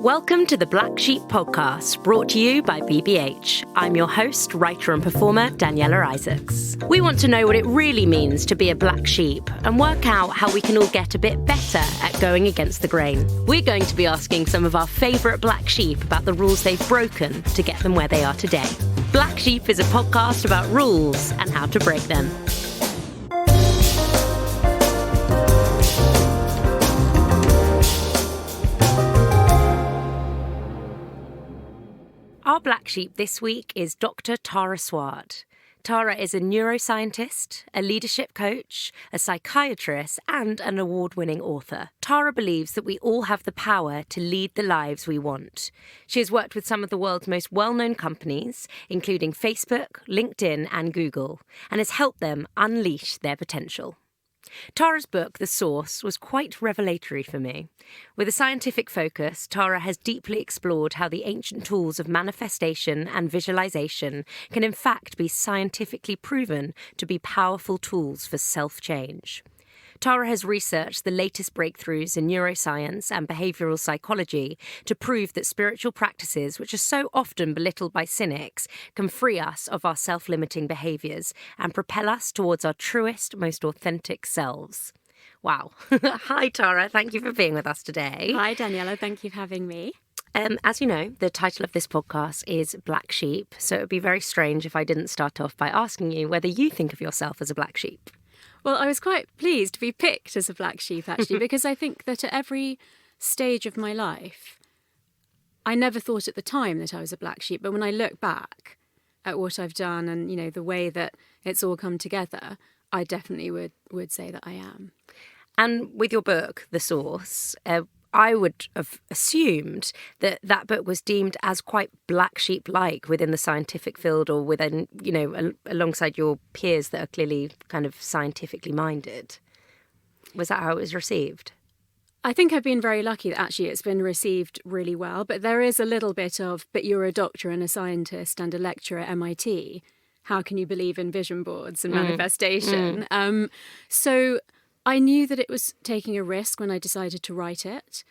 Welcome to the Black Sheep Podcast, brought to you by BBH. I'm your host, writer and performer, Daniela Isaacs. We want to know what it really means to be a black sheep and work out how we can all get a bit better at going against the grain. We're going to be asking some of our favourite black sheep about the rules they've broken to get them where they are today. Black Sheep is a podcast about rules and how to break them. Our black sheep this week is Dr. Tara Swart. Tara is a neuroscientist, a leadership coach, a psychiatrist, and an award-winning author. Tara believes that we all have the power to lead the lives we want. She has worked with some of the world's most well-known companies, including Facebook, LinkedIn, and Google, and has helped them unleash their potential. Tara's book, The Source, was quite revelatory for me. With a scientific focus, Tara has deeply explored how the ancient tools of manifestation and visualization can in fact be scientifically proven to be powerful tools for self-change. Tara has researched the latest breakthroughs in neuroscience and behavioural psychology to prove that spiritual practices, which are so often belittled by cynics, can free us of our self-limiting behaviours and propel us towards our truest, most authentic selves. Wow. Hi, Tara. Thank you for being with us today. Hi, Daniela. Thank you for having me. As you know, the title of this podcast is Black Sheep, so it would be very strange if I didn't start off by asking you whether you think of yourself as a black sheep. Well, I was quite pleased to be picked as a black sheep, actually, because I think that at every stage of my life, I never thought at the time that I was a black sheep. But when I look back at what I've done and, you know, the way that it's all come together, I definitely would say that I am. And with your book, The Source, I would have assumed that that book was deemed as quite black sheep-like within the scientific field or within, you know, alongside your peers that are clearly kind of scientifically minded. Was that how it was received? I think I've been very lucky that actually it's been received really well, but there is a little bit of, but you're a doctor and a scientist and a lecturer at MIT. How can you believe in vision boards and manifestation? So I knew that it was taking a risk when I decided to write it.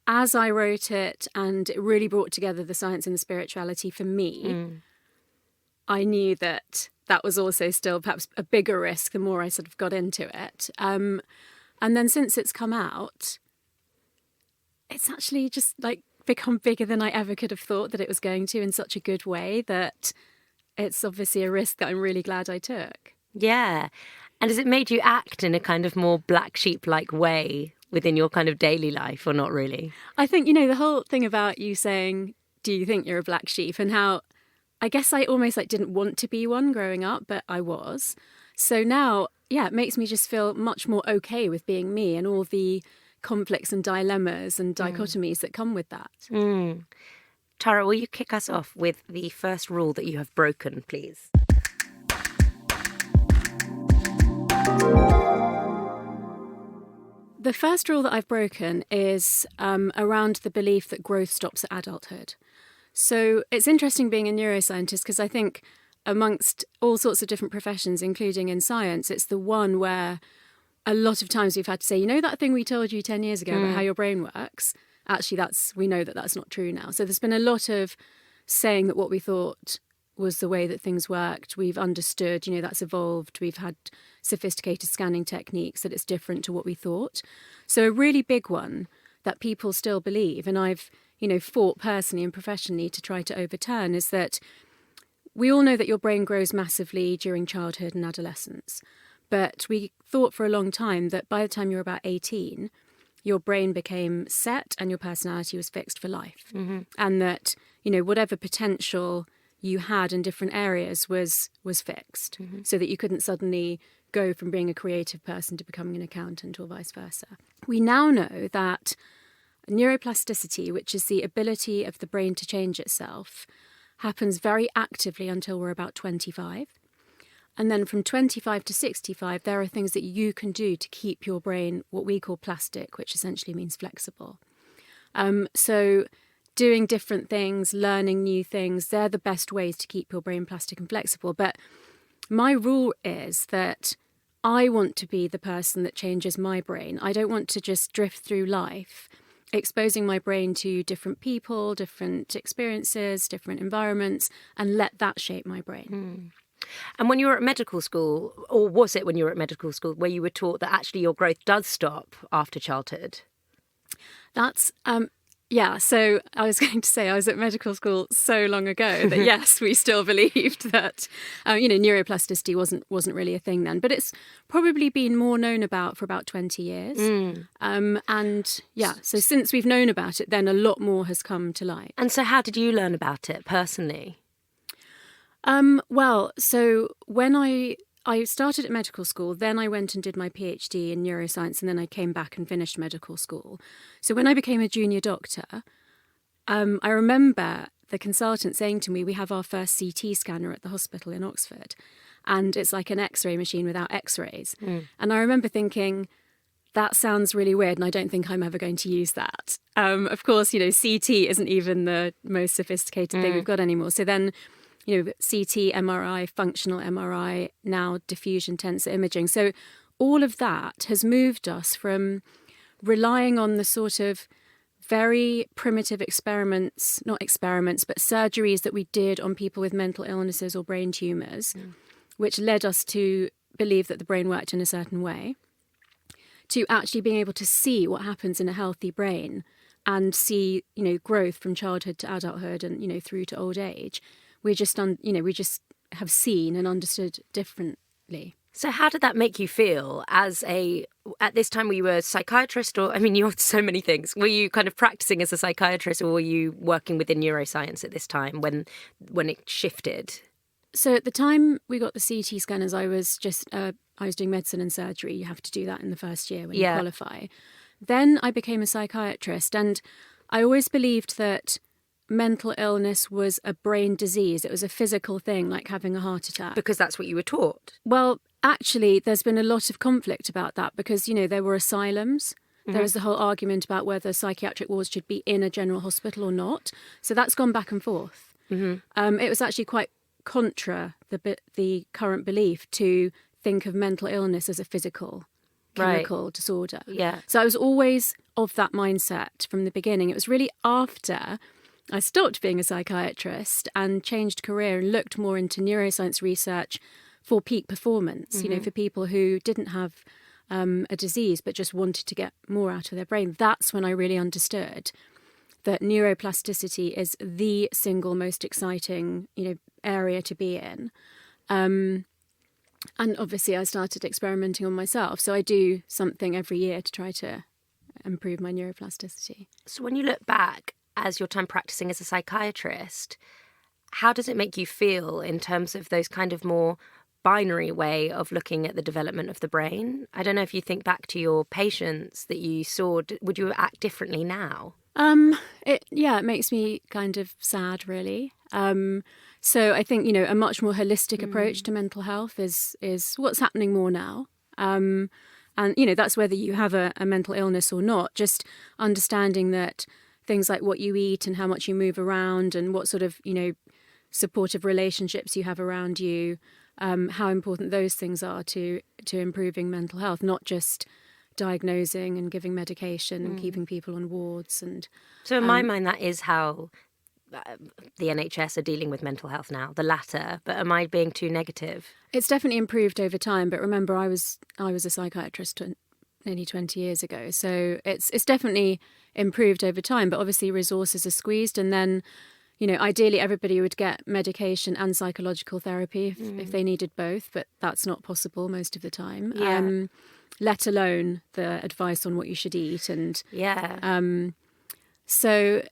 As I wrote it, and it really brought together the science and the spirituality for me, I knew that that was also still perhaps a bigger risk the more I sort of got into it. And then since it's come out, it's actually just like become bigger than I ever could have thought that it was going to, in such a good way that it's obviously a risk that I'm really glad I took. Yeah. And has it made you act in a kind of more black sheep-like way within your kind of daily life, or not really? I think, you know, the whole thing about you saying, do you think you're a black sheep? And how, I guess I almost like didn't want to be one growing up, but I was. So now, yeah, it makes me just feel much more okay with being me and all the conflicts and dilemmas and dichotomies that come with that. Tara, will you kick us off with the first rule that you have broken, please? The first rule that I've broken is around the belief that growth stops at adulthood. So it's interesting being a neuroscientist because I think amongst all sorts of different professions, including in science, it's the one where a lot of times we've had to say, you know, that thing we told you 10 years ago about how your brain works, actually we know that that's not true now. So there's been a lot of saying that what we thought was the way that things worked. We've understood, you know, that's evolved. We've had sophisticated scanning techniques, that it's different to what we thought. So a really big one that people still believe, and I've, you know, fought personally and professionally to try to overturn, is that we all know that your brain grows massively during childhood and adolescence. But we thought for a long time that by the time you're about 18, your brain became set and your personality was fixed for life. And that, you know, whatever potential you had in different areas was fixed, so that you couldn't suddenly go from being a creative person to becoming an accountant or vice versa. We now know that neuroplasticity, which is the ability of the brain to change itself, happens very actively until we're about 25. And then from 25 to 65, there are things that you can do to keep your brain what we call plastic, which essentially means flexible. So doing different things, learning new things, they're the best ways to keep your brain plastic and flexible. But my rule is that I want to be the person that changes my brain. I don't want to just drift through life exposing my brain to different people, different experiences, different environments, and let that shape my brain. And when you were at medical school, or was it when you were at medical school, where you were taught that actually your growth does stop after childhood? That's so I was going to say I was at medical school so long ago that yes, we still believed that neuroplasticity wasn't really a thing then, but it's probably been more known about for about 20 years. So since we've known about it, then a lot more has come to light. And so how did you learn about it personally? So when I started at medical school, then I went and did my PhD in neuroscience, and then I came back and finished medical school. So when I became a junior doctor, I remember the consultant saying to me, we have our first CT scanner at the hospital in Oxford, and it's like an X-ray machine without X-rays. And I remember thinking, that sounds really weird, and I don't think I'm ever going to use that. Of course, CT isn't even the most sophisticated thing we've got anymore. So then CT, MRI, functional MRI, now diffusion tensor imaging. So all of that has moved us from relying on the sort of very primitive not experiments, but surgeries that we did on people with mental illnesses or brain tumours, which led us to believe that the brain worked in a certain way, to actually being able to see what happens in a healthy brain and see, growth from childhood to adulthood and, through to old age. We just have seen and understood differently. So how did that make you feel at this time, were you a psychiatrist you're so many things. Were you kind of practicing as a psychiatrist, or were you working within neuroscience at this time when it shifted? So at the time we got the CT scanners, I was doing medicine and surgery. You have to do that in the first year when you qualify. Then I became a psychiatrist, and I always believed that mental illness was a brain disease. It was a physical thing, like having a heart attack. Because that's what you were taught? Well, actually, there's been a lot of conflict about that because, there were asylums. There was the whole argument about whether psychiatric wards should be in a general hospital or not. So that's gone back and forth. It was actually quite contra the current belief to think of mental illness as a physical chemical disorder. Yeah. So I was always of that mindset from the beginning. It was really after I stopped being a psychiatrist and changed career and looked more into neuroscience research for peak performance, for people who didn't have a disease but just wanted to get more out of their brain. That's when I really understood that neuroplasticity is the single most exciting, area to be in. And obviously I started experimenting on myself. So I do something every year to try to improve my neuroplasticity. So when you look back, as your time practicing as a psychiatrist, how does it make you feel in terms of those kind of more binary way of looking at the development of the brain? I don't know if you think back to your patients that you saw, would you act differently now? It makes me kind of sad, really. So I think, a much more holistic approach to mental health is what's happening more now. And, that's whether you have a mental illness or not, just understanding that things like what you eat and how much you move around and what sort of, supportive relationships you have around you, how important those things are to improving mental health, not just diagnosing and giving medication and keeping people on wards. And so in my mind, that is how the NHS are dealing with mental health now, the latter. But am I being too negative? It's definitely improved over time. But remember, I was a psychiatrist nearly 20 years ago. So it's definitely improved over time, but obviously resources are squeezed. And then, ideally everybody would get medication and psychological therapy if they needed both, but that's not possible most of the time. Yeah. Let alone the advice on what you should eat. And it's a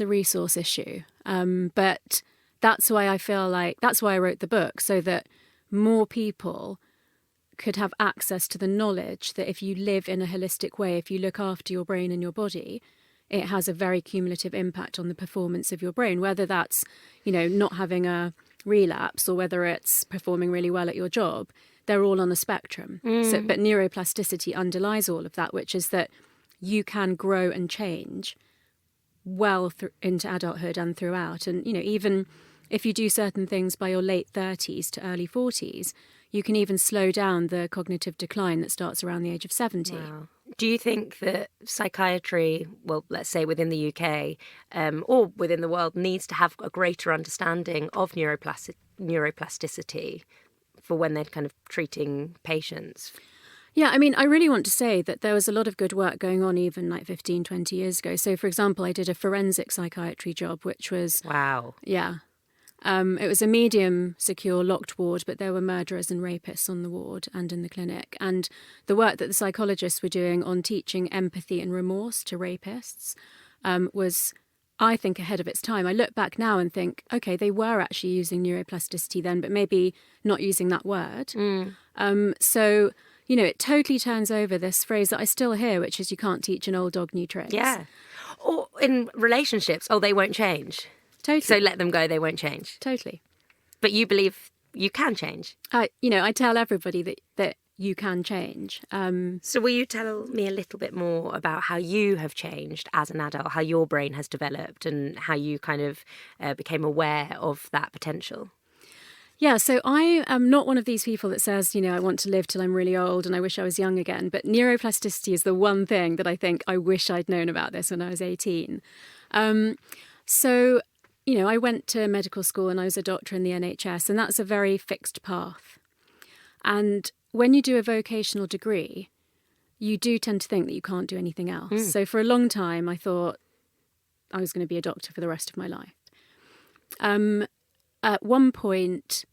resource issue. But that's why I feel like, that's why I wrote the book, so that more people could have access to the knowledge that if you live in a holistic way, if you look after your brain and your body, it has a very cumulative impact on the performance of your brain, whether that's, not having a relapse or whether it's performing really well at your job. They're all on a spectrum. But neuroplasticity underlies all of that, which is that you can grow and change well into adulthood and throughout. And, even if you do certain things by your late 30s to early 40s, you can even slow down the cognitive decline that starts around the age of 70. Wow. Do you think that psychiatry, well, let's say within the UK or within the world, needs to have a greater understanding of neuroplasticity for when they're kind of treating patients? Yeah, I mean, I really want to say that there was a lot of good work going on even like 15, 20 years ago. So, for example, I did a forensic psychiatry job, which was... Wow. Yeah. It was a medium secure locked ward, but there were murderers and rapists on the ward and in the clinic. And the work that the psychologists were doing on teaching empathy and remorse to rapists was, I think, ahead of its time. I look back now and think, okay, they were actually using neuroplasticity then, but maybe not using that word. So, you know, it totally turns over this phrase that I still hear, which is you can't teach an old dog new tricks. Yeah. Or in relationships, they won't change. Totally. So let them go, they won't change. Totally. But you believe you can change? I tell everybody that you can change. So will you tell me a little bit more about how you have changed as an adult, how your brain has developed and how you kind of became aware of that potential? Yeah, so I am not one of these people that says, I want to live till I'm really old and I wish I was young again. But neuroplasticity is the one thing that I think I wish I'd known about this when I was 18. So, I went to medical school and I was a doctor in the NHS, and that's a very fixed path. And when you do a vocational degree, you do tend to think that you can't do anything else. So for a long time, I thought I was going to be a doctor for the rest of my life. At one point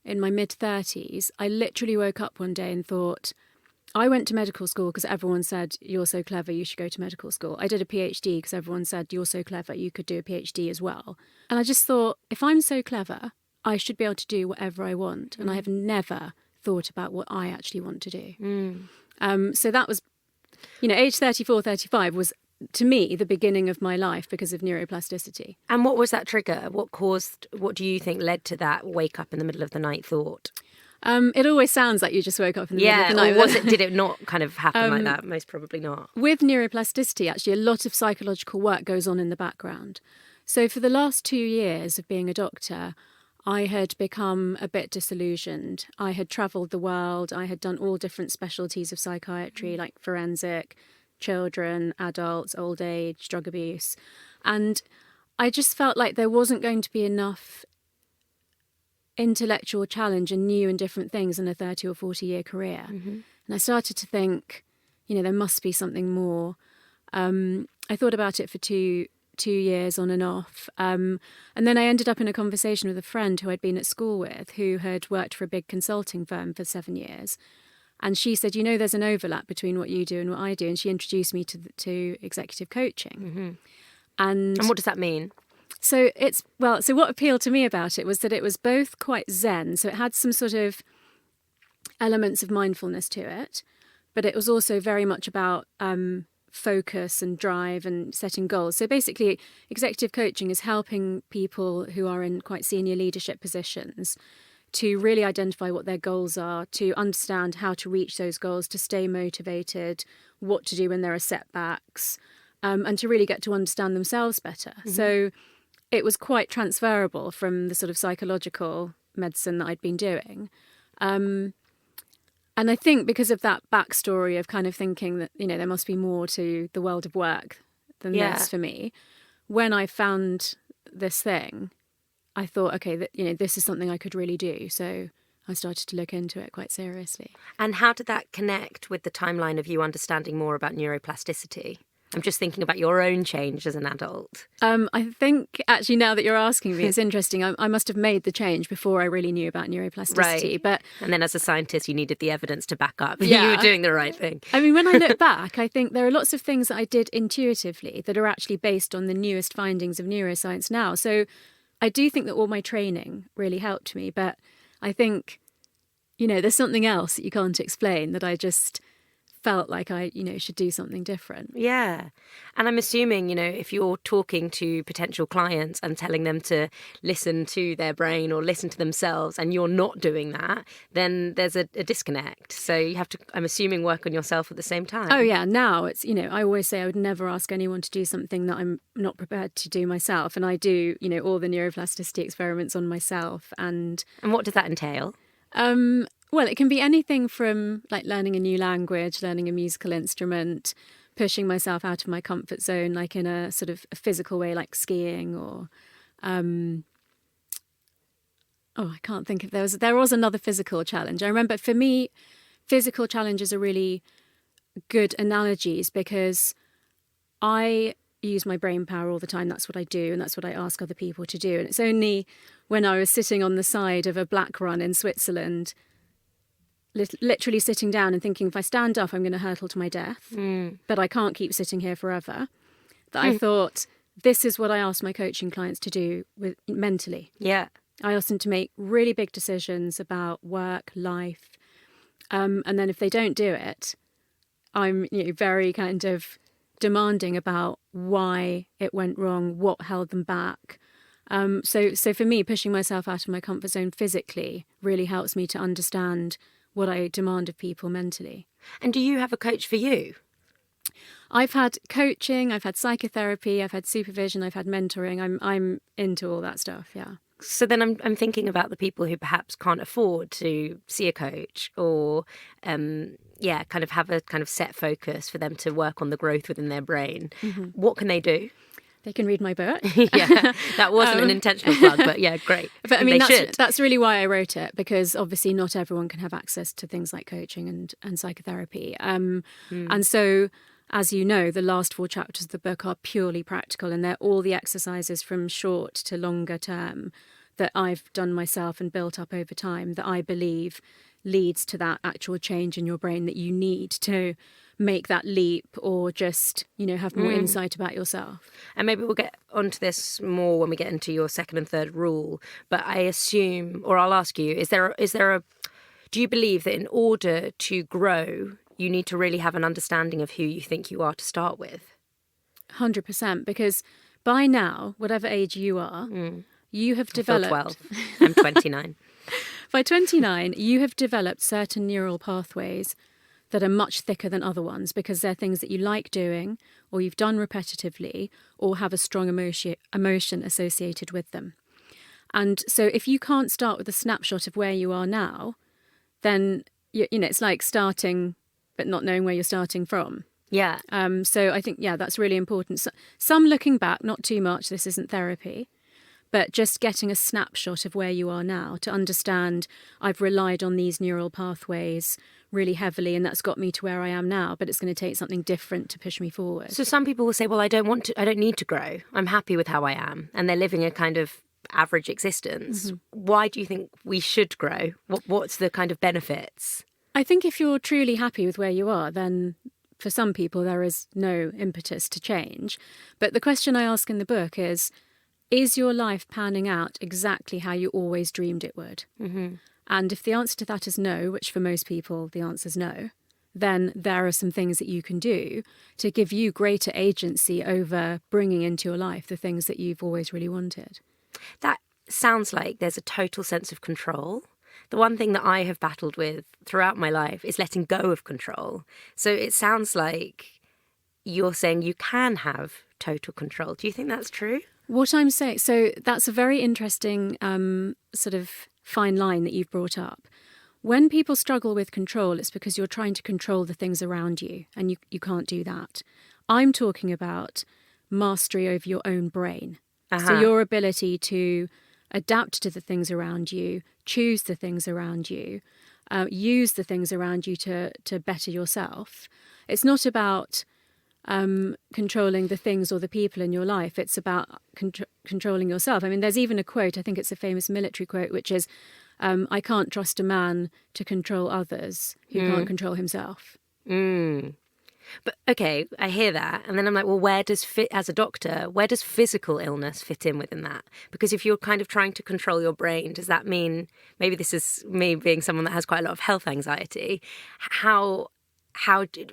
in my mid-30s, I literally woke up one day and thought, I went to medical school because everyone said, you're so clever, you should go to medical school. I did a PhD because everyone said, you're so clever, you could do a PhD as well. And I just thought, if I'm so clever, I should be able to do whatever I want. And I have never thought about what I actually want to do. So that was, age 34, 35 was, to me, the beginning of my life because of neuroplasticity. And what was that trigger? What do you think led to that wake up in the middle of the night thought? It always sounds like you just woke up in the middle of the night. Or did it not kind of happen like that? Most probably not. With neuroplasticity, actually, a lot of psychological work goes on in the background. So for the last 2 years of being a doctor, I had become a bit disillusioned. I had travelled the world. I had done all different specialties of psychiatry, like forensic, children, adults, old age, drug abuse. And I just felt like there wasn't going to be enough intellectual challenge and new and different things in a 30 or 40 year career. And I started to think, there must be something more. I thought about it for two years on and off. And then I ended up in a conversation with a friend who I'd been at school with, who had worked for a big consulting firm for 7 years. And she said, there's an overlap between what you do and what I do. And she introduced me to executive coaching. And what does that mean? So what appealed to me about it was that it was both quite zen. So it had some sort of elements of mindfulness to it, but it was also very much about focus and drive and setting goals. So basically, executive coaching is helping people who are in quite senior leadership positions to really identify what their goals are, to understand how to reach those goals, to stay motivated, what to do when there are setbacks, and to really get to understand themselves better. So it was quite transferable from the sort of psychological medicine that I'd been doing. And I think because of that backstory of kind of thinking that, there must be more to the world of work than this for me, when I found this thing, I thought, okay, this is something I could really do. So I started to look into it quite seriously. And how did that connect with the timeline of you understanding more about neuroplasticity? I'm just thinking about your own change as an adult. I think, actually, now that you're asking me, it's interesting. I must have made the change before I really knew about neuroplasticity. Right. And then as a scientist, you needed the evidence to back up. Yeah. You were doing the right thing. I mean, when I look back, I think there are lots of things that I did intuitively that are actually based on the newest findings of neuroscience now. So I do think that all my training really helped me. But I think, there's something else that you can't explain that I just felt like I, should do something different. Yeah. And I'm assuming, if you're talking to potential clients and telling them to listen to their brain or listen to themselves and you're not doing that, then there's a disconnect. So you have to, I'm assuming, work on yourself at the same time. Oh, yeah. Now it's, I always say I would never ask anyone to do something that I'm not prepared to do myself. And I do, all the neuroplasticity experiments on myself. And what does that entail? Well, it can be anything from like learning a new language, learning a musical instrument, pushing myself out of my comfort zone, like in a sort of a physical way, like skiing or, I can't think if there was another physical challenge. I remember for me, physical challenges are really good analogies because I use my brain power all the time. That's what I do, and that's what I ask other people to do. And it's only when I was sitting on the side of a black run in Switzerland, literally sitting down and thinking, if I stand up, I'm going to hurtle to my death, but I can't keep sitting here forever, that I thought, this is what I ask my coaching clients to do mentally. Yeah. I ask them to make really big decisions about work, life, and then if they don't do it, I'm very kind of demanding about why it went wrong, what held them back. So for me, pushing myself out of my comfort zone physically really helps me to understand what I demand of people mentally. And do you have a coach for you? I've had coaching, I've had psychotherapy, I've had supervision, I've had mentoring. I'm into all that stuff, yeah. So then I'm thinking about the people who perhaps can't afford to see a coach or, kind of have a kind of set focus for them to work on the growth within their brain. Mm-hmm. What can they do? They can read my book. Yeah, that wasn't an intentional plug, but yeah, great. But I mean, that's really why I wrote it, because obviously not everyone can have access to things like coaching and psychotherapy. And so, as you know, the last 4 chapters of the book are purely practical, and they're all the exercises from short to longer term that I've done myself and built up over time that I believe leads to that actual change in your brain that you need to make that leap or just, have more insight about yourself. And maybe we'll get onto this more when we get into your second and third rule. But I assume, or I'll ask you, do you believe that in order to grow, you need to really have an understanding of who you think you are to start with? 100%, because by now, whatever age you are, you have developed... I'm 12. I'm 29. By 29, you have developed certain neural pathways that are much thicker than other ones because they're things that you like doing or you've done repetitively or have a strong emotion associated with them. And so if you can't start with a snapshot of where you are now, then, it's like starting but not knowing where you're starting from. Yeah. So I think, that's really important. So, some looking back, not too much, this isn't therapy, but just getting a snapshot of where you are now to understand I've relied on these neural pathways really heavily and that's got me to where I am now, but it's going to take something different to push me forward. So some people will say, well, I don't need to grow. I'm happy with how I am. And they're living a kind of average existence. Mm-hmm. Why do you think we should grow? What's the kind of benefits? I think if you're truly happy with where you are, then for some people there is no impetus to change. But the question I ask in the book is your life panning out exactly how you always dreamed it would? Mm-hmm. And if the answer to that is no, which for most people the answer is no, then there are some things that you can do to give you greater agency over bringing into your life the things that you've always really wanted. That sounds like there's a total sense of control. The one thing that I have battled with throughout my life is letting go of control. So it sounds like you're saying you can have total control. Do you think that's true? What I'm saying, so that's a very interesting sort of fine line that you've brought up. When people struggle with control, it's because you're trying to control the things around you, and you can't do that. I'm talking about mastery over your own brain. Uh-huh. So your ability to adapt to the things around you, choose the things around you, use the things around you to better yourself. It's not about controlling the things or the people in your life. It's about controlling yourself. I mean, there's even a quote, I think it's a famous military quote, which is, I can't trust a man to control others who can't control himself. But okay, I hear that. And then I'm like, well, as a doctor, where does physical illness fit in within that? Because if you're kind of trying to control your brain, does that mean, maybe this is me being someone that has quite a lot of health anxiety,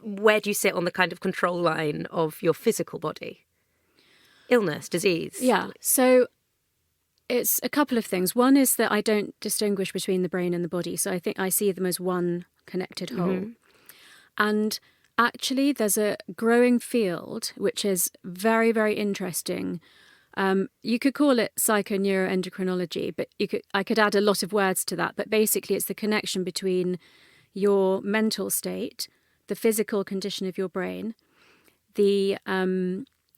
where do you sit on the kind of control line of your physical body? Illness, disease? Yeah, so it's a couple of things. One is that I don't distinguish between the brain and the body. So I think I see them as one connected whole. Mm-hmm. And actually, there's a growing field, which is very, very interesting, You could call it psychoneuroendocrinology, but I could add a lot of words to that. But basically, it's the connection between your mental state, the physical condition of your brain, the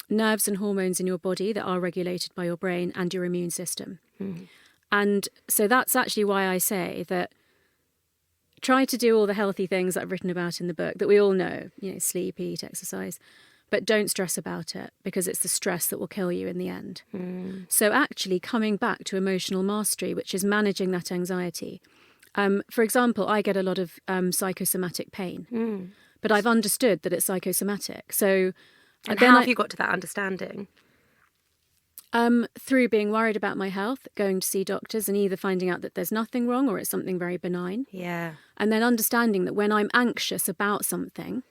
nerves and hormones in your body that are regulated by your brain, and your immune system. And so that's actually why I say that try to do all the healthy things that I've written about in the book that we all know, sleep, eat, exercise, but don't stress about it, because it's the stress that will kill you in the end. So actually coming back to emotional mastery, which is managing that anxiety. For example, I get a lot of psychosomatic pain, but I've understood that it's psychosomatic. So and how have you got to that understanding? Through being worried about my health, going to see doctors and either finding out that there's nothing wrong or it's something very benign. Yeah. And then understanding that when I'm anxious about something,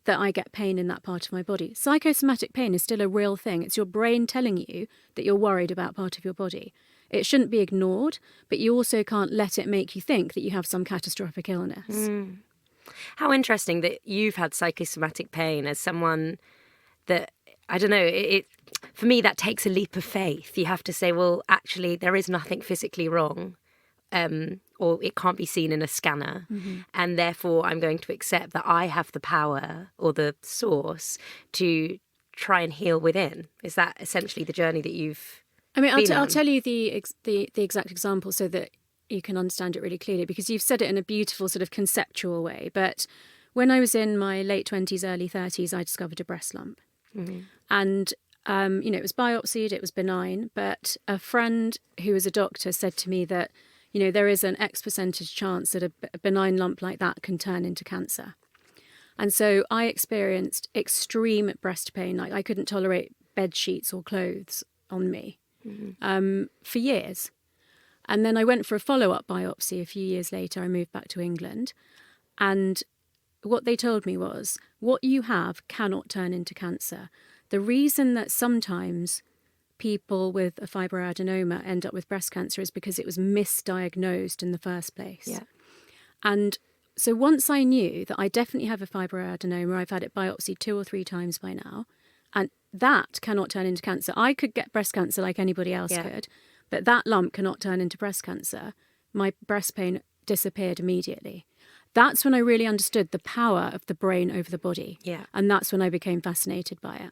that I get pain in that part of my body. Psychosomatic pain is still a real thing. It's your brain telling you that you're worried about part of your body. It shouldn't be ignored, but you also can't let it make you think that you have some catastrophic illness. How interesting that you've had psychosomatic pain as someone that, I don't know, for me that takes a leap of faith. You have to say, well, actually there is nothing physically wrong, or it can't be seen in a scanner, and therefore I'm going to accept that I have the power or the source to try and heal within. Is that essentially the journey that you've I'll tell you the exact example so that you can understand it really clearly, because you've said it in a beautiful sort of conceptual way. But when I was in my late 20s, early 30s, I discovered a breast lump. And, it was biopsied, it was benign. But a friend who was a doctor said to me that, there is an X percentage chance that a benign lump like that can turn into cancer. And so I experienced extreme breast pain. Like I couldn't tolerate bed sheets or clothes on me for years. And then I went for a follow-up biopsy a few years later. I moved back to England. And what they told me was, what you have cannot turn into cancer. The reason that sometimes people with a fibroadenoma end up with breast cancer is because it was misdiagnosed in the first place. Yeah. And so once I knew that I definitely have a fibroadenoma, I've had it biopsied 2 or 3 times by now, and that cannot turn into cancer. I could get breast cancer like anybody else could, but that lump cannot turn into breast cancer. My breast pain disappeared immediately. That's when I really understood the power of the brain over the body. Yeah. And that's when I became fascinated by it.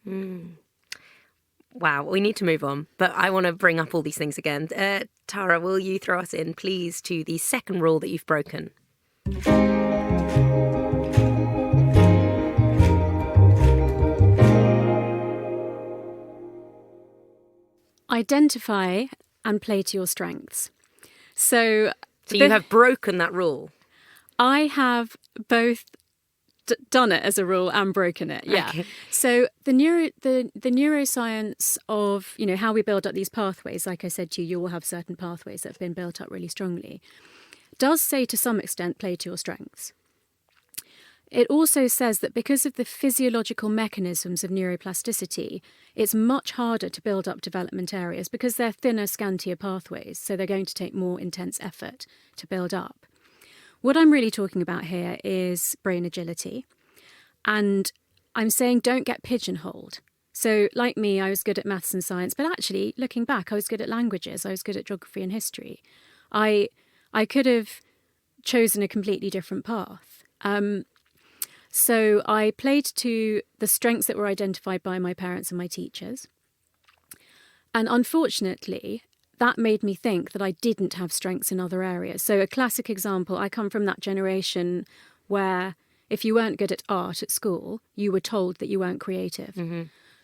Wow, we need to move on, but I want to bring up all these things again. Tara, will you throw us in, please, to the second rule that you've broken? Identify and play to your strengths. So you have broken that rule? I have both done it as a rule and broken it. Yeah. Okay. So the neuroscience of how we build up these pathways, like I said to you, you will have certain pathways that have been built up really strongly, does say to some extent play to your strengths. It also says that because of the physiological mechanisms of neuroplasticity, it's much harder to build up development areas because they're thinner, scantier pathways, so they're going to take more intense effort to build up. What I'm really talking about here is brain agility. And I'm saying don't get pigeonholed. So like me, I was good at maths and science, but actually, looking back, I was good at languages. I was good at geography and history. I could have chosen a completely different path. So I played to the strengths that were identified by my parents and my teachers. And unfortunately, that made me think that I didn't have strengths in other areas. So a classic example, I come from that generation where if you weren't good at art at school, you were told that you weren't creative.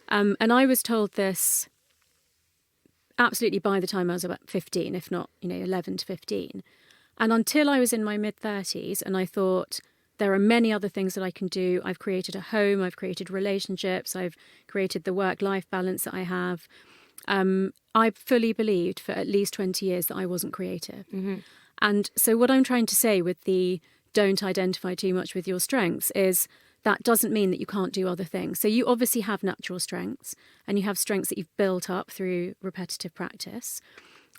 And I was told this absolutely by the time I was about 15, if not 11 to 15. And until I was in my mid-30s and I thought, there are many other things that I can do. I've created a home, I've created relationships, I've created the work-life balance that I have. I fully believed for at least 20 years that I wasn't creative. And so what I'm trying to say with the don't identify too much with your strengths is that doesn't mean that you can't do other things. So you obviously have natural strengths and you have strengths that you've built up through repetitive practice.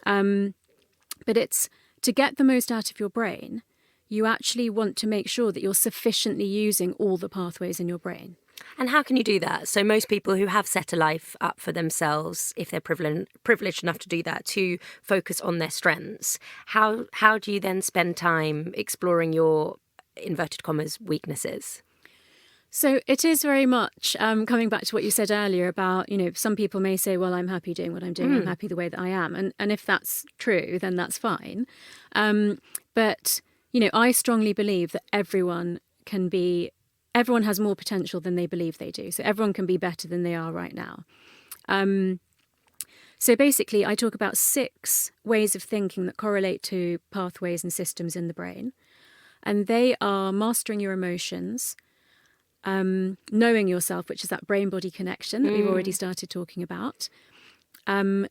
But it's to get the most out of your brain, you actually want to make sure that you're sufficiently using all the pathways in your brain. And how can you do that? So most people who have set a life up for themselves, if they're privileged enough to do that, to focus on their strengths, how do you then spend time exploring your, inverted commas, weaknesses? So it is very much coming back to what you said earlier about, some people may say, well, I'm happy doing what I'm doing. I'm happy the way that I am. And if that's true, then that's fine. But, I strongly believe that everyone has more potential than they believe they do. So everyone can be better than they are right now. So basically, I talk about 6 ways of thinking that correlate to pathways and systems in the brain. And they are mastering your emotions, knowing yourself, which is that brain-body connection that we've already started talking about,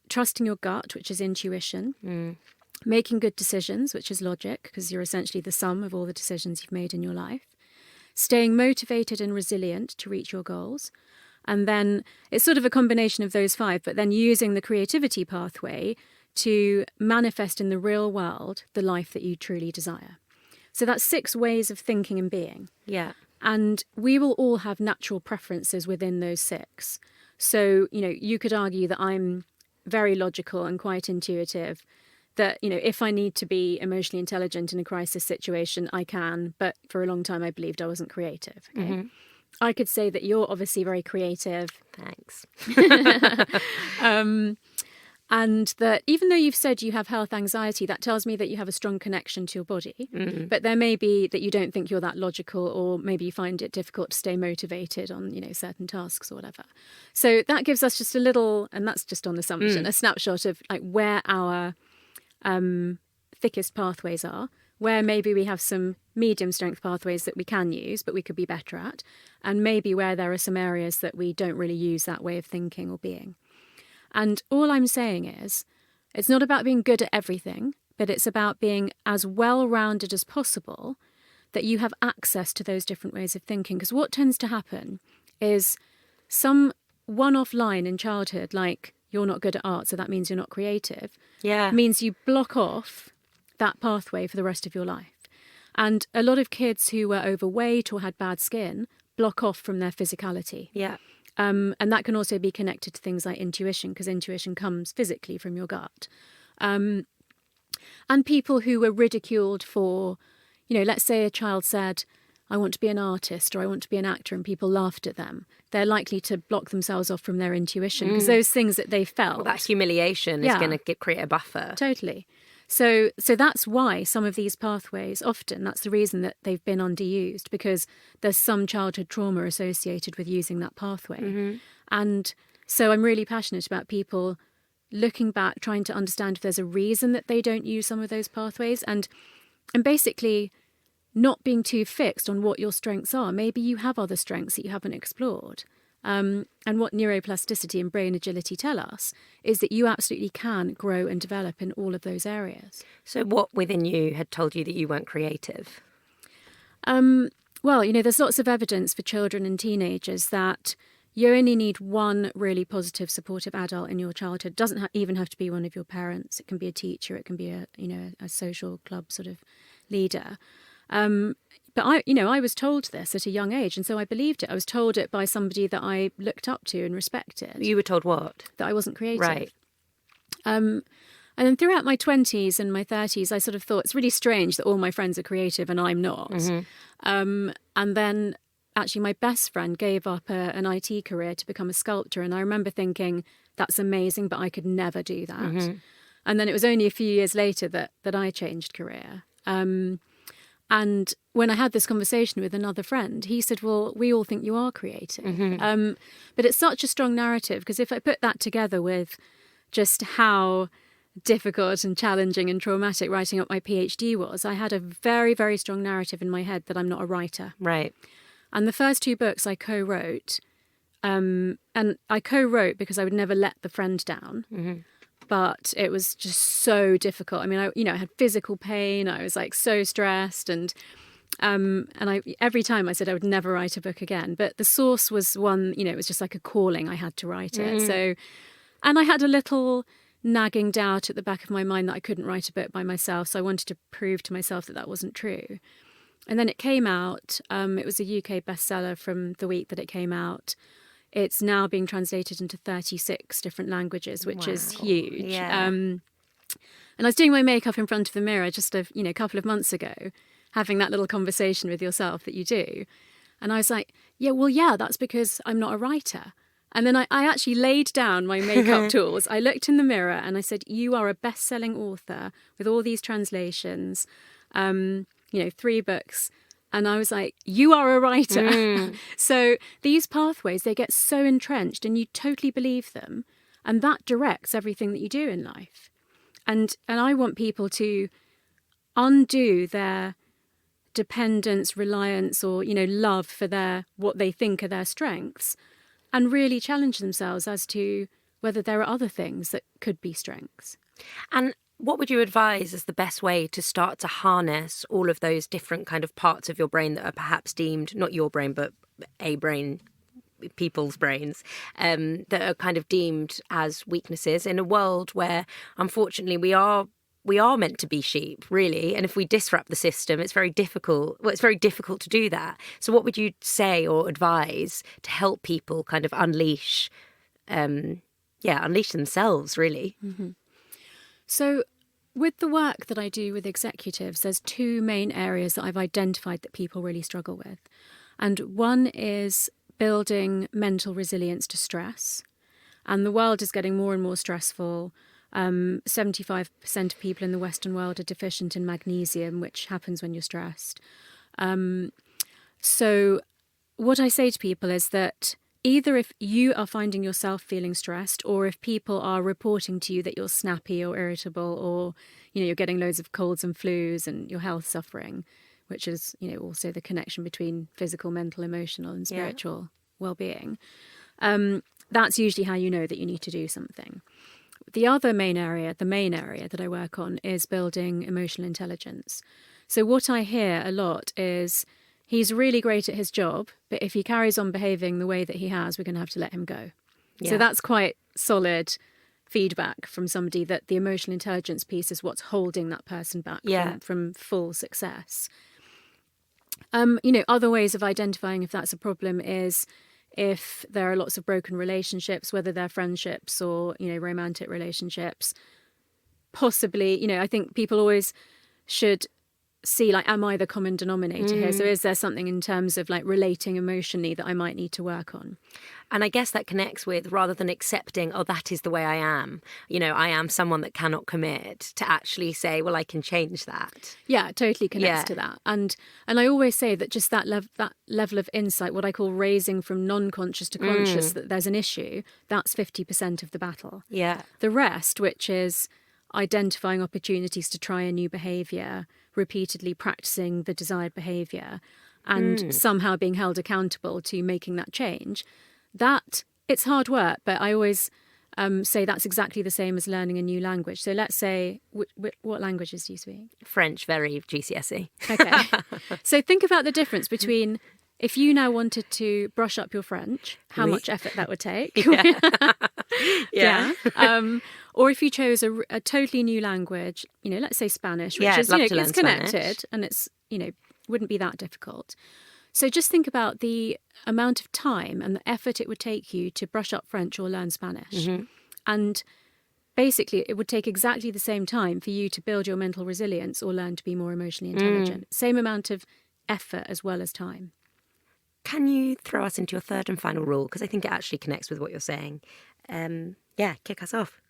trusting your gut, which is intuition, making good decisions, which is logic, because you're essentially the sum of all the decisions you've made in your life, staying motivated and resilient to reach your goals. And then it's sort of a combination of those 5, but then using the creativity pathway to manifest in the real world the life that you truly desire. So that's 6 ways of thinking and being. Yeah. And we will all have natural preferences within those 6. So, you could argue that I'm very logical and quite intuitive, that, if I need to be emotionally intelligent in a crisis situation, I can. But for a long time, I believed I wasn't creative. Okay? Mm-hmm. I could say that you're obviously very creative. Thanks. And that even though you've said you have health anxiety, that tells me that you have a strong connection to your body. Mm-hmm. But there may be that you don't think you're that logical, or maybe you find it difficult to stay motivated on, certain tasks or whatever. So that gives us just a little, and that's just on assumption, a snapshot of like where our thickest pathways are, where maybe we have some medium strength pathways that we can use, but we could be better at, and maybe where there are some areas that we don't really use that way of thinking or being. And all I'm saying is, it's not about being good at everything, but it's about being as well-rounded as possible, that you have access to those different ways of thinking. Because what tends to happen is some one-off line in childhood, like, you're not good at art, so that means you're not creative, means you block off that pathway for the rest of your life. And a lot of kids who were overweight or had bad skin block off from their physicality. Yeah. And that can also be connected to things like intuition, because intuition comes physically from your gut. And people who were ridiculed for, let's say a child said, I want to be an artist or I want to be an actor, and people laughed at them. They're likely to block themselves off from their intuition, because those things that they felt. Well, that humiliation is going to create a buffer. Totally. So that's why some of these pathways, often, that's the reason that they've been underused, because there's some childhood trauma associated with using that pathway. Mm-hmm. And so I'm really passionate about people looking back, trying to understand if there's a reason that they don't use some of those pathways, and basically not being too fixed on what your strengths are. Maybe you have other strengths that you haven't explored. And what neuroplasticity and brain agility tell us is that you absolutely can grow and develop in all of those areas. So what within you had told you that you weren't creative? Well, there's lots of evidence for children and teenagers that you only need one really positive, supportive adult in your childhood. It doesn't even have to be one of your parents. It can be a teacher. It can be a social club sort of leader. But I was told this at a young age, and so I believed it. I was told it by somebody that I looked up to and respected. You were told what? That I wasn't creative. Right. And then throughout my 20s and my 30s, I sort of thought it's really strange that all my friends are creative and I'm not. Mm-hmm. And then actually my best friend gave up an IT career to become a sculptor, and I remember thinking, that's amazing, but I could never do that. Mm-hmm. And then it was only a few years later that I changed career. And when I had this conversation with another friend, he said, well, we all think you are creative. Mm-hmm. But it's such a strong narrative, because if I put that together with just how difficult and challenging and traumatic writing up my PhD was, I had a very, very strong narrative in my head that I'm not a writer. Right. And the first 2 books I co-wrote, and I co-wrote because I would never let the friend down. Mm-hmm. But it was just so difficult. I mean, I had physical pain. I was like so stressed, and I every time I said I would never write a book again. But the source was one, it was just like a calling. I had to write it. So, and I had a little nagging doubt at the back of my mind that I couldn't write a book by myself. So I wanted to prove to myself that wasn't true. And then it came out. It was a UK bestseller from the week that it came out. It's now being translated into 36 different languages, which is huge. Yeah. And I was doing my makeup in front of the mirror just a couple of months ago, having that little conversation with yourself that you do. And I was like, yeah, that's because I'm not a writer. And then I actually laid down my makeup tools. I looked in the mirror and I said, you are a best-selling author with all these translations, 3 books. And I was like, you are a writer. So these pathways, they get so entrenched and you totally believe them. And that directs everything that you do in life. And I want people to undo their dependence, reliance, or, love for what they think are their strengths, and really challenge themselves as to whether there are other things that could be strengths. And what would you advise as the best way to start to harness all of those different kind of parts of your brain that are perhaps deemed, not your brain, but a brain, people's brains, that are kind of deemed as weaknesses in a world where, unfortunately, we are meant to be sheep, really. And if we disrupt the system, it's very difficult. Well, it's very difficult to do that. So what would you say or advise to help people kind of unleash themselves, really? Mm-hmm. So with the work that I do with executives, there's 2 main areas that I've identified that people really struggle with. And one is building mental resilience to stress. And the world is getting more and more stressful. 75% of people in the Western world are deficient in magnesium, which happens when you're stressed. So what I say to people is that either if you are finding yourself feeling stressed, or if people are reporting to you that you're snappy or irritable, or, you're getting loads of colds and flus and your health suffering, which is, also the connection between physical, mental, emotional and spiritual well-being, that's usually how you know that you need to do something. The main area that I work on is building emotional intelligence. So what I hear a lot is he's really great at his job, but if he carries on behaving the way that he has, we're going to have to let him go. Yeah. So that's quite solid feedback from somebody that the emotional intelligence piece is what's holding that person back from full success. Other ways of identifying if that's a problem is if there are lots of broken relationships, whether they're friendships or, romantic relationships. Possibly, I think people always should see, am I the common denominator here? So is there something in terms of relating emotionally that I might need to work on? And I guess that connects with, rather than accepting, that is the way I am, I am someone that cannot commit, to actually say, well, I can change that. Yeah, it totally connects to that. And I always say that just that level of insight, what I call raising from non-conscious to conscious, that there's an issue, that's 50% of the battle. Yeah. The rest, which is identifying opportunities to try a new behaviour, repeatedly practicing the desired behaviour, and somehow being held accountable to making that change, that it's hard work, but I always say that's exactly the same as learning a new language. So let's say, what languages do you speak? French, very GCSE. Okay. So think about the difference between if you now wanted to brush up your French, how much effort that would take. Yeah. Or if you chose a totally new language, let's say Spanish, which is, it's connected Spanish. And it's, wouldn't be that difficult. So just think about the amount of time and the effort it would take you to brush up French or learn Spanish. And basically, it would take exactly the same time for you to build your mental resilience or learn to be more emotionally intelligent. Same amount of effort as well as time. Can you throw us into your third and final rule? Because I think it actually connects with what you're saying. Kick us off.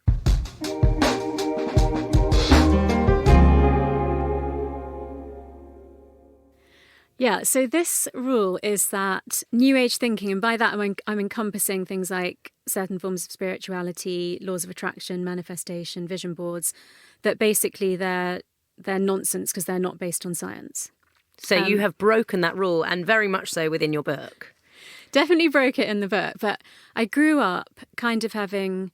Yeah, so this rule is that New Age thinking, and by that I'm encompassing things like certain forms of spirituality, laws of attraction, manifestation, vision boards, that basically they're nonsense because they're not based on science. So you have broken that rule, and very much so within your book. Definitely broke it in the book, but I grew up kind of having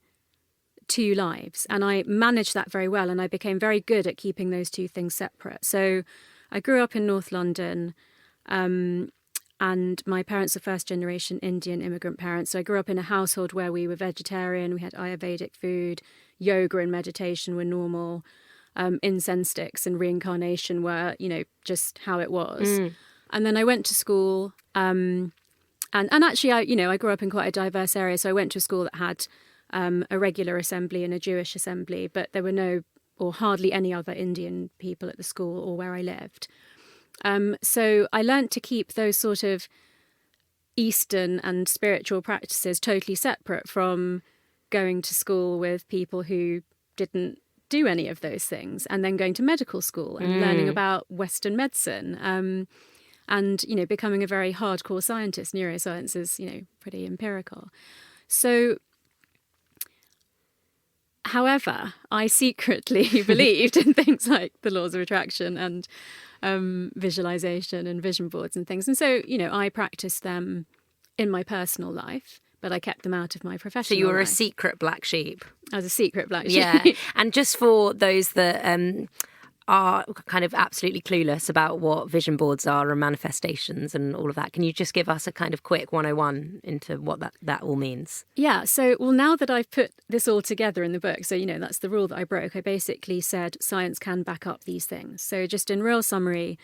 2 lives, and I managed that very well, and I became very good at keeping those 2 things separate. So I grew up in North London, and my parents are first-generation Indian immigrant parents, so I grew up in a household where we were vegetarian, we had Ayurvedic food, yoga and meditation were normal. incense sticks and reincarnation were, just how it was. And then I went to school, and actually, I grew up in quite a diverse area. So I went to a school that had a regular assembly and a Jewish assembly, but there were no or hardly any other Indian people at the school or where I lived. So I learnt to keep those sort of Eastern and spiritual practices totally separate from going to school with people who didn't do any of those things, and then going to medical school and learning about Western medicine, and becoming a very hardcore scientist. Neuroscience is pretty empirical. So, however, I secretly believed in things like the laws of attraction and visualization and vision boards and things, and so I practiced them in my personal life, but I kept them out of my professional life. So you were a secret black sheep. I was a secret black sheep. Yeah. And just for those that are kind of absolutely clueless about what vision boards are and manifestations and all of that, can you just give us a kind of quick 101 into what that all means? Yeah. So, now that I've put this all together in the book, so, that's the rule that I broke. I basically said science can back up these things. So just in real summary,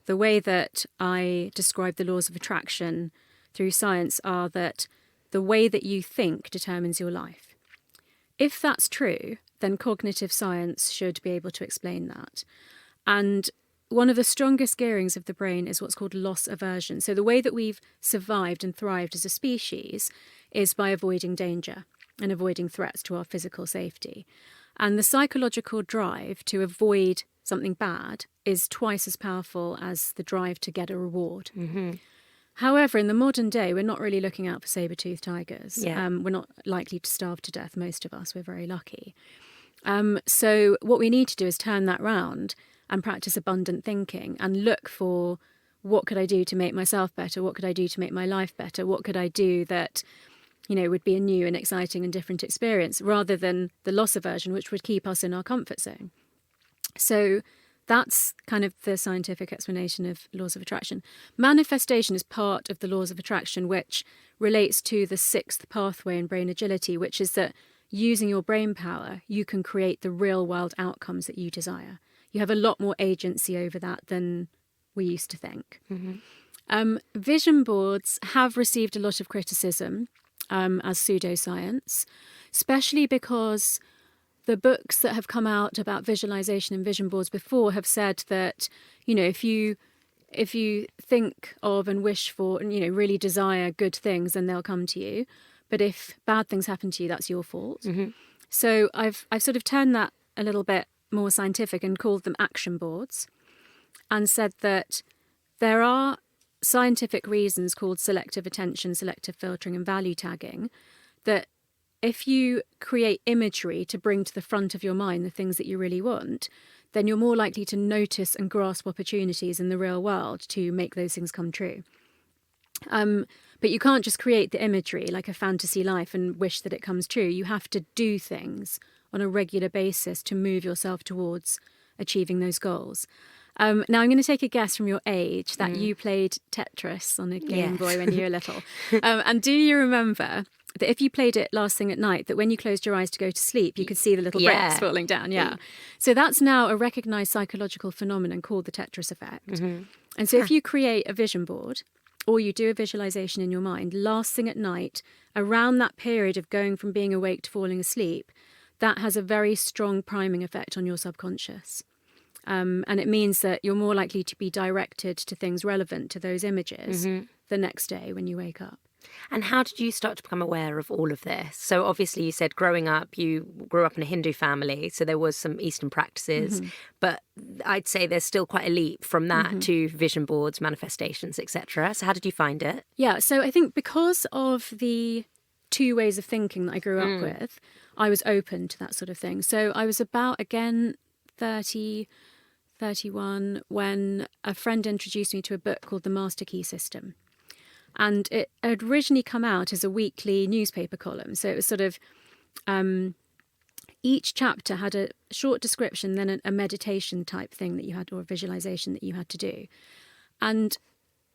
the way that I describe the laws of attraction through science are that the way that you think determines your life. If that's true, then cognitive science should be able to explain that. And one of the strongest gearings of the brain is what's called loss aversion. So the way that we've survived and thrived as a species is by avoiding danger and avoiding threats to our physical safety. And the psychological drive to avoid something bad is twice as powerful as the drive to get a reward. Mm-hmm. However, in the modern day, we're not really looking out for saber-toothed tigers. Yeah. We're not likely to starve to death, most of us. We're very lucky. So what we need to do is turn that round and practice abundant thinking and look for what could I do to make myself better? What could I do to make my life better? What could I do that, would be a new and exciting and different experience, rather than the loss aversion, which would keep us in our comfort zone. So that's kind of the scientific explanation of laws of attraction. Manifestation is part of the laws of attraction, which relates to the sixth pathway in brain agility, which is that using your brain power, you can create the real world outcomes that you desire. You have a lot more agency over that than we used to think. Mm-hmm. Vision boards have received a lot of criticism as pseudoscience, especially because the books that have come out about visualization and vision boards before have said that, if you think of and wish for and, really desire good things, then they'll come to you. But if bad things happen to you, that's your fault. Mm-hmm. So I've sort of turned that a little bit more scientific and called them action boards, and said that there are scientific reasons called selective attention, selective filtering and value tagging, that if you create imagery to bring to the front of your mind the things that you really want, then you're more likely to notice and grasp opportunities in the real world to make those things come true. But you can't just create the imagery like a fantasy life and wish that it comes true. You have to do things on a regular basis to move yourself towards achieving those goals. Now, I'm going to take a guess from your age that you played Tetris on a Game Boy when you were little. And do you remember that if you played it last thing at night, that when you closed your eyes to go to sleep, you could see the little bricks falling down? Yeah. So that's now a recognised psychological phenomenon called the Tetris Effect. Mm-hmm. And so if you create a vision board, or you do a visualization in your mind, last thing at night, around that period of going from being awake to falling asleep, that has a very strong priming effect on your subconscious. And it means that you're more likely to be directed to things relevant to those images the next day when you wake up. And how did you start to become aware of all of this? So obviously you said growing up, you grew up in a Hindu family, so there was some Eastern practices, but I'd say there's still quite a leap from that to vision boards, manifestations, etc. So how did you find it? Yeah, so I think because of the two ways of thinking that I grew up with, I was open to that sort of thing. So I was about, again, 30, 31, when a friend introduced me to a book called The Master Key System. And it had originally come out as a weekly newspaper column. So it was sort of, each chapter had a short description, then a meditation type thing that you had, or a visualization that you had to do. And,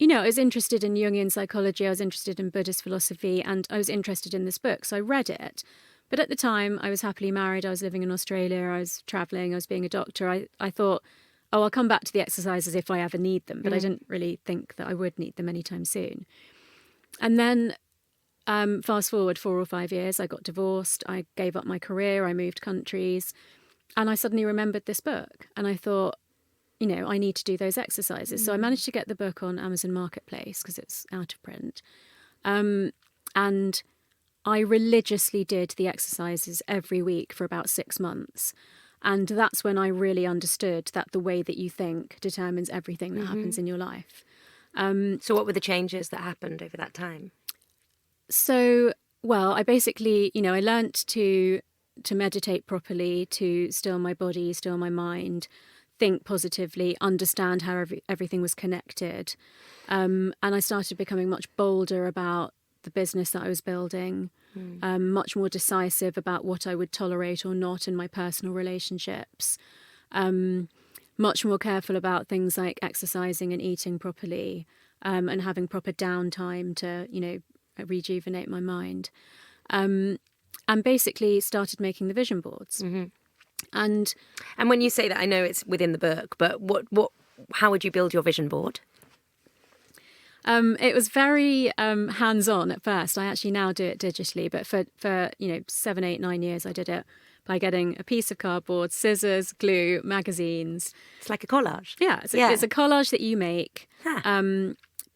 I was interested in Jungian psychology, I was interested in Buddhist philosophy, and I was interested in this book. So I read it, But at the time, I was happily married. I was living in Australia. I was traveling. I was being a doctor. I thought, oh, I'll come back to the exercises if I ever need them. But I didn't really think that I would need them anytime soon. And then fast forward 4 or 5 years, I got divorced. I gave up my career. I moved countries. And I suddenly remembered this book. And I thought, I need to do those exercises. So I managed to get the book on Amazon Marketplace because it's out of print. And I religiously did the exercises every week for about 6 months. And that's when I really understood that the way that you think determines everything that happens in your life. So what were the changes that happened over that time? So, well, I basically, I learnt to meditate properly, to still my body, still my mind, think positively, understand how everything was connected. And I started becoming much bolder about the business that I was building, much more decisive about what I would tolerate or not in my personal relationships, much more careful about things like exercising and eating properly, and having proper downtime to, rejuvenate my mind. And basically started making the vision boards. And when you say that, I know it's within the book, but how would you build your vision board? It was very hands-on at first. I actually now do it digitally, but for 7, 8, 9 years I did it by getting a piece of cardboard, scissors, glue, magazines. It's like a collage. Yeah, it's a collage that you make.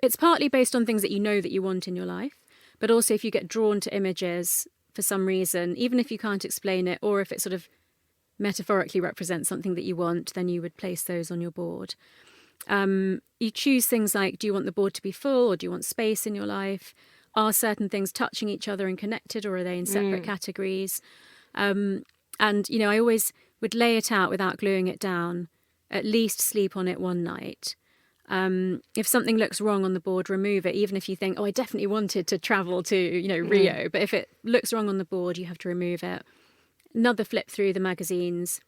It's partly based on things that you know that you want in your life, but also if you get drawn to images for some reason, even if you can't explain it, or if it sort of metaphorically represents something that you want, then you would place those on your board. You choose things like, do you want the board to be full or do you want space in your life? Are certain things touching each other and connected, or are they in separate categories? And, I always would lay it out without gluing it down, at least sleep on it one night. If something looks wrong on the board, remove it, even if you think, oh, I definitely wanted to travel to, Rio. But if it looks wrong on the board, you have to remove it. Another flip through the magazines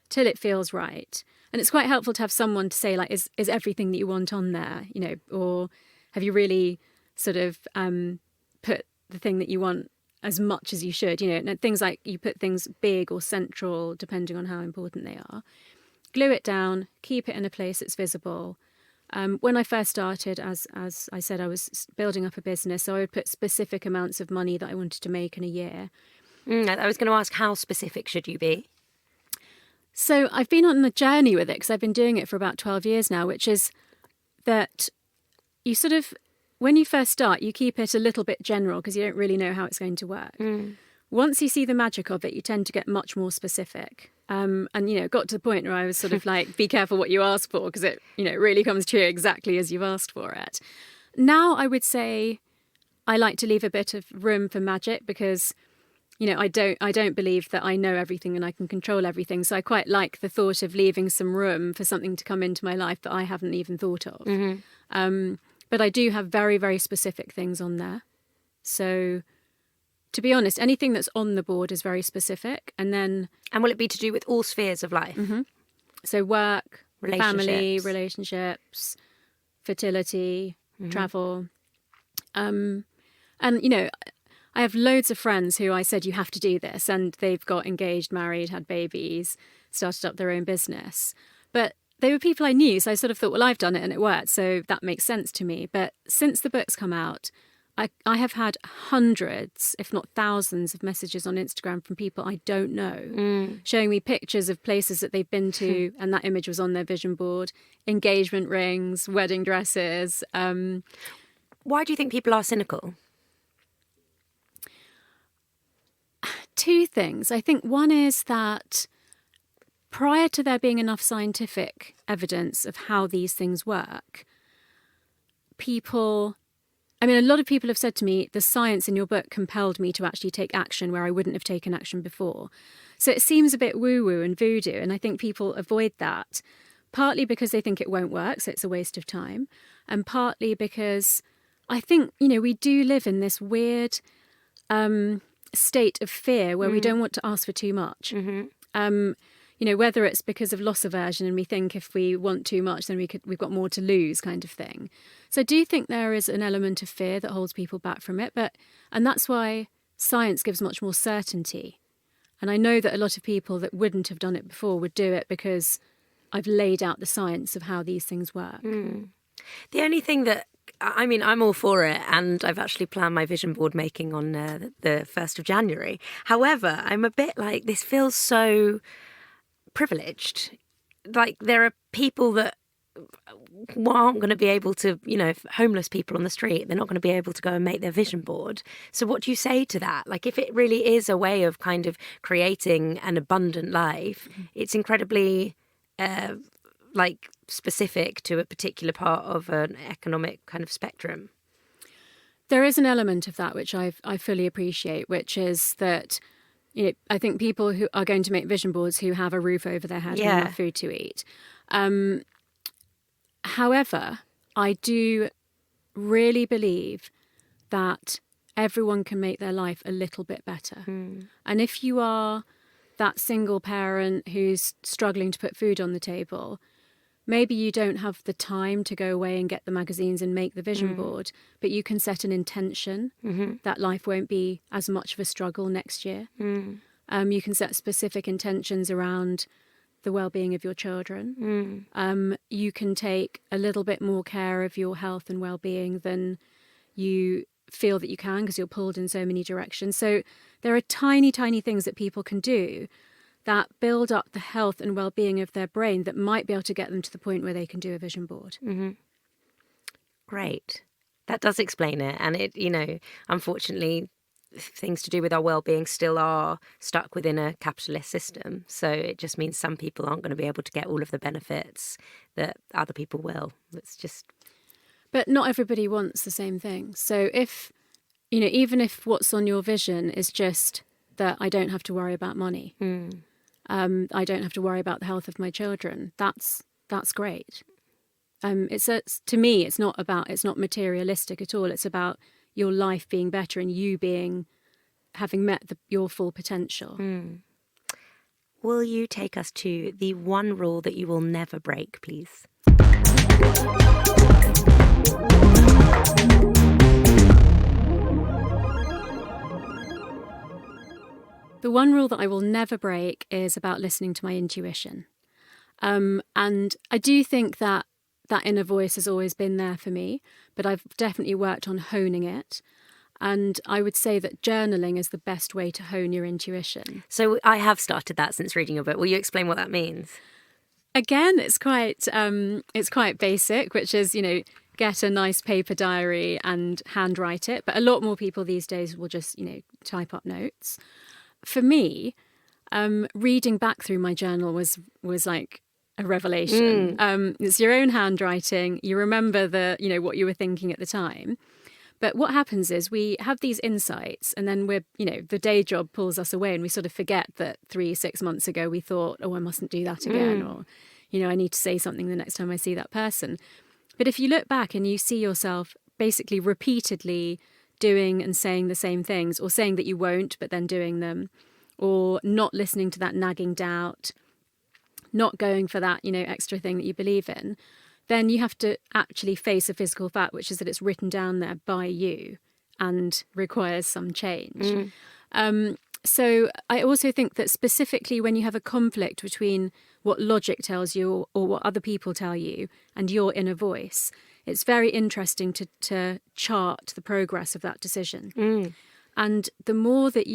till it feels right. And it's quite helpful to have someone to say, like, is everything that you want on there, or have you really sort of put the thing that you want as much as you should, and things like you put things big or central, depending on how important they are. Glue it down, keep it in a place that's visible. When I first started, as I said, I was building up a business, so I would put specific amounts of money that I wanted to make in a year. I was going to ask, how specific should you be? So I've been on a journey with it because I've been doing it for about 12 years now, which is that you sort of, when you first start, you keep it a little bit general because you don't really know how it's going to work. Once you see the magic of it, you tend to get much more specific. And, it got to the point where I was sort of like, be careful what you ask for because it, really comes true exactly as you've asked for it. Now I would say I like to leave a bit of room for magic because I don't believe that I know everything and I can control everything. So I quite like the thought of leaving some room for something to come into my life that I haven't even thought of. But I do have very, very specific things on there. So to be honest, anything that's on the board is very specific. And will it be to do with all spheres of life? So work, family, Relationships. relationships, fertility, travel. And, I have loads of friends who I said, you have to do this. And they've got engaged, married, had babies, started up their own business. But they were people I knew. So I sort of thought, well, I've done it and it worked. So that makes sense to me. But since the book's come out, I have had hundreds, if not thousands, of messages on Instagram from people I don't know, showing me pictures of places that they've been to. And that image was on their vision board, engagement rings, wedding dresses. Why do you think people are cynical? Two things. I think one is that prior to there being enough scientific evidence of how these things work, a lot of people have said to me, the science in your book compelled me to actually take action where I wouldn't have taken action before. So it seems a bit woo-woo and voodoo, and I think people avoid that, partly because they think it won't work, so it's a waste of time, and partly because I think, we do live in this weird state of fear where we don't want to ask for too much. Whether it's because of loss aversion and we think if we want too much then we've got more to lose kind of thing. So I do think there is an element of fear that holds people back from it, and that's why science gives much more certainty. And I know that a lot of people that wouldn't have done it before would do it because I've laid out the science of how these things work. The only thing that, I mean, I'm all for it, and I've actually planned my vision board making on the 1st of January. However, I'm a bit like, this feels so privileged. Like, there are people that aren't going to be able to, homeless people on the street, they're not going to be able to go and make their vision board. So what do you say to that? Like, if it really is a way of kind of creating an abundant life, it's incredibly specific to a particular part of an economic kind of spectrum. There is an element of that which I fully appreciate, which is that I think people who are going to make vision boards who have a roof over their head and have food to eat. However, I do really believe that everyone can make their life a little bit better. And if you are that single parent who's struggling to put food on the table, maybe you don't have the time to go away and get the magazines and make the vision board, but you can set an intention that life won't be as much of a struggle next year. You can set specific intentions around the well-being of your children. You can take a little bit more care of your health and well-being than you feel that you can because you're pulled in so many directions. So there are tiny, tiny things that people can do that build up the health and well-being of their brain that might be able to get them to the point where they can do a vision board. Great. That does explain it. And it, unfortunately, things to do with our well-being still are stuck within a capitalist system. So it just means some people aren't going to be able to get all of the benefits that other people will. It's just... But not everybody wants the same thing. So if, even if what's on your vision is just that I don't have to worry about money, I don't have to worry about the health of my children, that's great. To me, it's not materialistic at all. It's about your life being better and you having met your full potential. Will you take us to the one rule that you will never break, please? The one rule that I will never break is about listening to my intuition. And I do think that inner voice has always been there for me, but I've definitely worked on honing it. And I would say that journaling is the best way to hone your intuition. So I have started that since reading your book. Will you explain what that means? Again, it's quite basic, which is, get a nice paper diary and handwrite it. But a lot more people these days will just, type up notes. For me, reading back through my journal was like a revelation. It's your own handwriting. You remember what you were thinking at the time. But what happens is we have these insights and then the day job pulls us away and we sort of forget that 6 months ago we thought, I mustn't do that again. Or, I need to say something the next time I see that person. But if you look back and you see yourself basically repeatedly doing and saying the same things, or saying that you won't, but then doing them, or not listening to that nagging doubt, not going for that, extra thing that you believe in, then you have to actually face a physical fact, which is that it's written down there by you and requires some change. So I also think that specifically when you have a conflict between what logic tells you or what other people tell you and your inner voice, it's very interesting to chart the progress of that decision. And the more that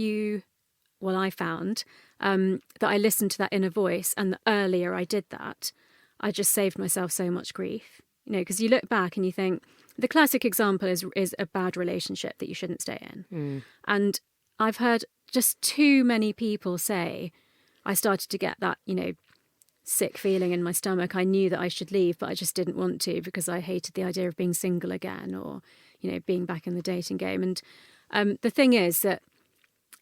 I found that I listened to that inner voice, and the earlier I did that, I just saved myself so much grief. Because you look back and you think, the classic example is a bad relationship that you shouldn't stay in. And I've heard just too many people say, I started to get that, sick feeling in my stomach. I knew that I should leave, but I just didn't want to because I hated the idea of being single again or, being back in the dating game. And the thing is that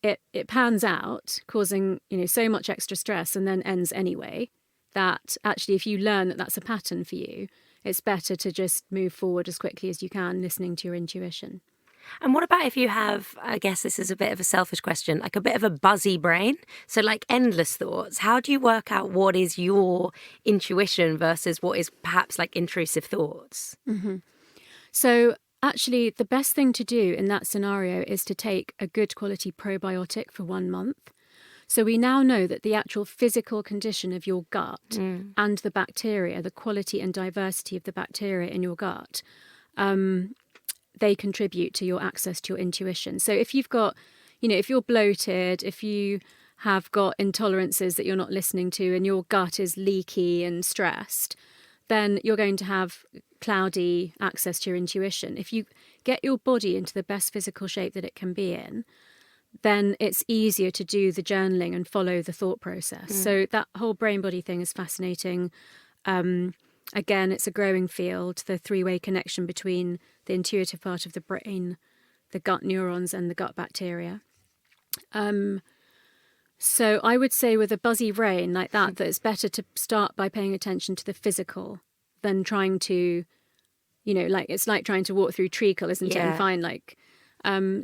it pans out, causing, so much extra stress and then ends anyway, that actually if you learn that that's a pattern for you, it's better to just move forward as quickly as you can, listening to your intuition. And what about if you have, I guess this is a bit of a selfish question, like a bit of a buzzy brain? So like endless thoughts. How do you work out what is your intuition versus what is perhaps like intrusive thoughts? So Actually, the best thing to do in that scenario is to take a good quality probiotic for 1 month. So we now know that the actual physical condition of your gut and the bacteria, the quality and diversity of the bacteria in your gut, they contribute to your access to your intuition. So if you've got, if you're bloated, if you have got intolerances that you're not listening to and your gut is leaky and stressed, then you're going to have cloudy access to your intuition. If you get your body into the best physical shape that it can be in, then it's easier to do the journaling and follow the thought process. So that whole brain-body thing is fascinating. Again, it's a growing field, the three-way connection between the intuitive part of the brain, the gut neurons and the gut bacteria. So I would say with a buzzy brain like that it's better to start by paying attention to the physical than trying to, it's like trying to walk through treacle, isn't it? And find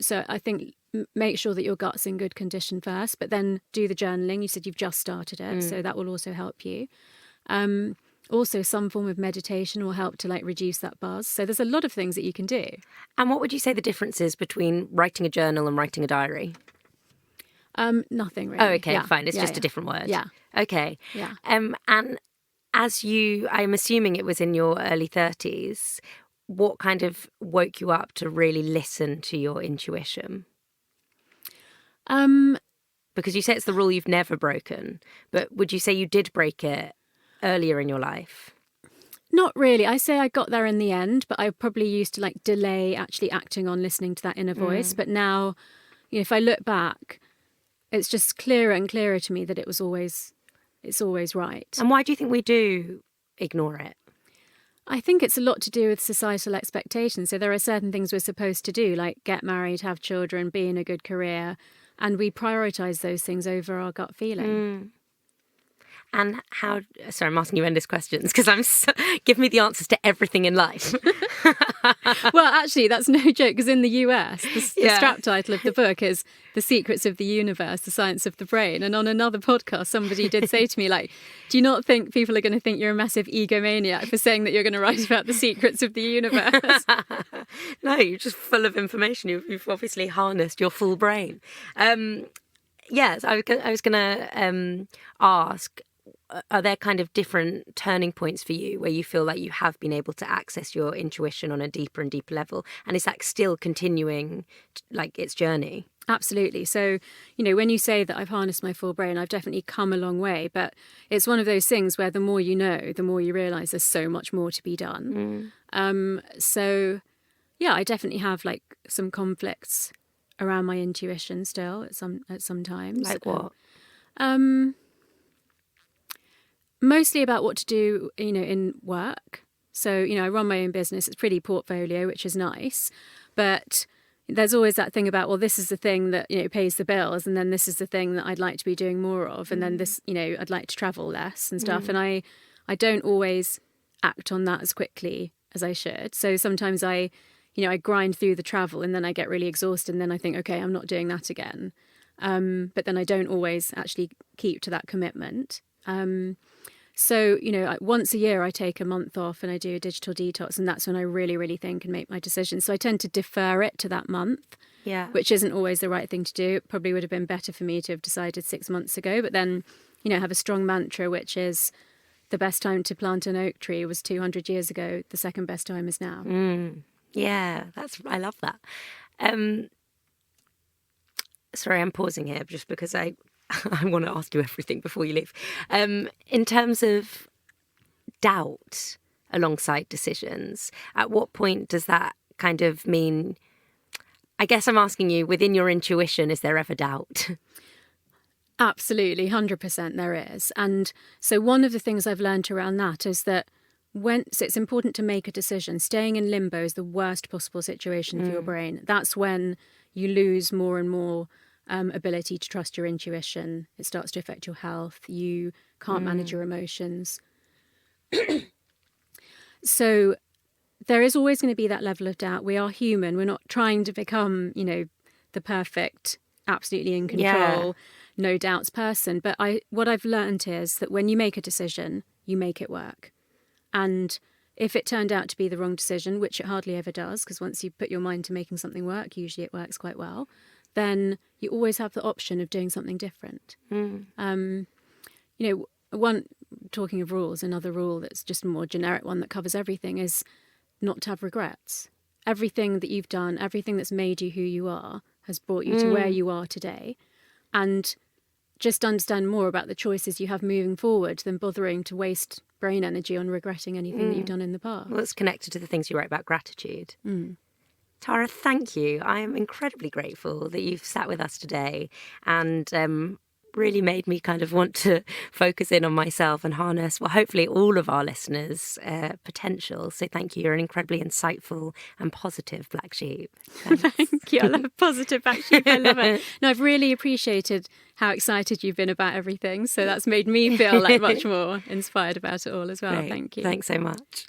so I think make sure that your gut's in good condition first, but then do the journaling. You said you've just started it, so that will also help you. Also, some form of meditation will help to reduce that buzz. So there's a lot of things that you can do. And what would you say the difference is between writing a journal and writing a diary? Nothing really. Oh, okay, fine. It's just a different word. Yeah. Okay. Yeah. And as I'm assuming it was in your early 30s, what kind of woke you up to really listen to your intuition? Because you say it's the rule you've never broken, but would you say you did break it earlier in your life? Not really. I say I got there in the end, but I probably used to delay actually acting on listening to that inner voice. But now, if I look back, it's just clearer and clearer to me that it's always right. And why do you think we do ignore it? I think it's a lot to do with societal expectations. So there are certain things we're supposed to do, like get married, have children, be in a good career, and we prioritise those things over our gut feeling. And sorry, I'm asking you endless questions because give me the answers to everything in life. Well, actually, that's no joke, because in the US, the strap title of the book is The Secrets of the Universe, The Science of the Brain. And on another podcast, somebody did say to me, do you not think people are going to think you're a massive egomaniac for saying that you're going to write about the secrets of the universe? No, you're just full of information. You've obviously harnessed your full brain. Yes, I was going to ask, are there kind of different turning points for you where you feel like you have been able to access your intuition on a deeper and deeper level? And is that still continuing its journey? Absolutely. So, when you say that I've harnessed my full brain, I've definitely come a long way. But it's one of those things where the more you know, the more you realise there's so much more to be done. So, yeah, I definitely have some conflicts around my intuition still at some times. Like what? Mostly about what to do, in work. So, I run my own business. It's pretty portfolio, which is nice. But there's always that thing about, well, this is the thing that, pays the bills. And then this is the thing that I'd like to be doing more of. And then this, I'd like to travel less and stuff. And I don't always act on that as quickly as I should. So sometimes I grind through the travel and then I get really exhausted. And then I think, okay, I'm not doing that again. But then I don't always actually keep to that commitment. So, once a year I take a month off and I do a digital detox, and that's when I really, really think and make my decisions. So I tend to defer it to that month, which isn't always the right thing to do. It probably would have been better for me to have decided 6 months ago. But then, have a strong mantra, which is the best time to plant an oak tree was 200 years ago. The second best time is now. Yeah, I love that. Sorry, I'm pausing here just because I want to ask you everything before you leave. In terms of doubt alongside decisions, at what point does that kind of mean? I guess I'm asking you, within your intuition, is there ever doubt? Absolutely, 100% there is. And so one of the things I've learned around that is that so it's important to make a decision. Staying in limbo is the worst possible situation for your brain. That's when you lose more and more ability to trust your intuition. It starts to affect your health. You can't manage your emotions. So there is always going to be that level of doubt. We are human. We're not trying to become, the perfect, absolutely in control, no doubts person. But what I've learned is that when you make a decision, you make it work. And if it turned out to be the wrong decision, which it hardly ever does, because once you put your mind to making something work, usually it works quite well, then you always have the option of doing something different. Talking of rules, another rule that's just a more generic one that covers everything is not to have regrets. Everything that you've done, everything that's made you who you are, has brought you to where you are today. And just understand more about the choices you have moving forward than bothering to waste brain energy on regretting anything that you've done in the past. Well, it's connected to the things you write about gratitude. Tara, thank you. I am incredibly grateful that you've sat with us today and really made me kind of want to focus in on myself and harness, well, hopefully all of our listeners' potential. So thank you. You're an incredibly insightful and positive black sheep. Thank you. I love positive black sheep. I love it. No, I've really appreciated how excited you've been about everything. So that's made me feel like much more inspired about it all as well. Great. Thank you. Thanks so much.